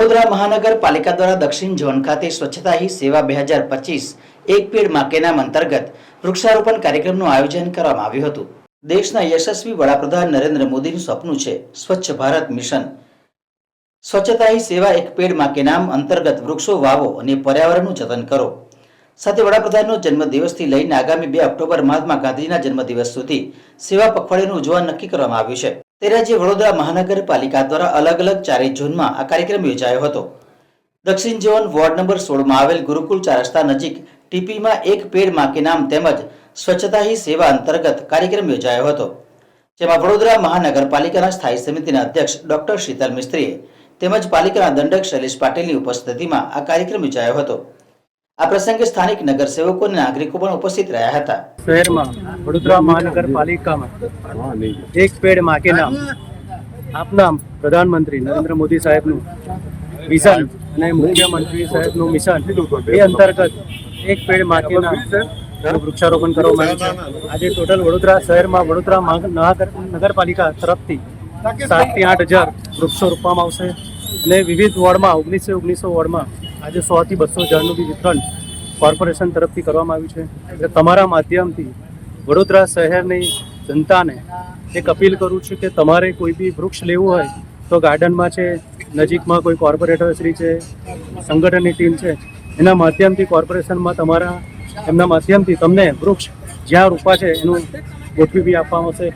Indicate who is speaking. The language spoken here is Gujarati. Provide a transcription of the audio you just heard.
Speaker 1: વડોદરા મહાનગરપાલિકા દ્વારા દક્ષિણ ઝોન ખાતે સ્વચ્છતા હી સેવા 2025 એક પેડ માં કે નામ અંતર્ગત વૃક્ષારોપણ કાર્યક્રમનું આયોજન કરવામાં આવ્યું હતું। દેશના યશસ્વી વડાપ્રધાન નરેન્દ્ર મોદીનું સપનું છે સ્વચ્છ ભારત મિશન। સ્વચ્છતા હી સેવા એક પેડ માં કે નામ અંતર્ગત વૃક્ષો વાવો અને પર્યાવરણનું જતન કરો। સાથે વડાપ્રધાનનો જન્મદિવસથી લઈને આગામી 2 ઓક્ટોબર મહાત્મા ગાંધીના જન્મદિવસ સુધી સેવા પખવાડિયાનું ઉજવણ નક્કી કરવામાં આવ્યું છે। ત્યારે આજે વડોદરા મહાનગરપાલિકા દ્વારા અલગ અલગ 4 ઝોનમાં આ કાર્યક્રમ યોજાયો હતો। દક્ષિણ ઝોન વોર્ડ નંબર 16 માં આવેલ ગુરુકુલ 4 રસ્તા નજીક ટીપીમાં એક પેડ માં કે નામ તેમજ સ્વચ્છતા હી સેવા અંતર્ગત કાર્યક્રમ યોજાયો હતો, જેમાં વડોદરા મહાનગરપાલિકાના સ્થાયી સમિતિના અધ્યક્ષ ડોક્ટર શીતલ મિસ્ત્રીએ તેમજ પાલિકાના દંડક શૈલેષ પાટીલની ઉપસ્થિતિમાં આ કાર્યક્રમ યોજાયો હતો। આ પ્રસંગે સ્થાનિક નગરસેવકો અને નાગરિકો પણ ઉપસ્થિત રહ્યા હતા।
Speaker 2: શહેરમાં વડોદરા મહાનગરપાલિકામાં એક પેડ માં કે નામ આપના પ્રધાનમંત્રી નરેન્દ્ર મોદી સાહેબનું વિઝન અને મુખ્યમંત્રી સાહેબનું મિશન એ અંતર્ગત એક પેડ માં કે નામ વૃક્ષારોપણ કરવામાં આવ્યું છે। આજે ટોટલ વડોદરા શહેરમાં વડોદરા નગરપાલિકા તરફથી 7 થી 8 હજાર વૃક્ષો રોપવામાં આવશે અને વિવિધ વોર્ડમાં 19 વોર્ડમાં આજે 100 થી 200 ઝાડનું બી વિતરણ કોર્પોરેશન તરફથી કરવામાં આવ્યું છે। એટલે તમારા માધ્યમથી વડોદરા શહેરની જનતાને એક અપીલ કરું છું કે તમારે કોઈ બી વૃક્ષ લેવું હોય તો ગાર્ડનમાં છે, નજીકમાં કોઈ કોર્પોરેટર શ્રી છે, સંગઠનની ટીમ છે, એના માધ્યમથી કોર્પોરેશનમાં એમના માધ્યમથી તમને વૃક્ષ જ્યાં રોપવા છે એનું ગોઠવી બી આપવામાં આવશે।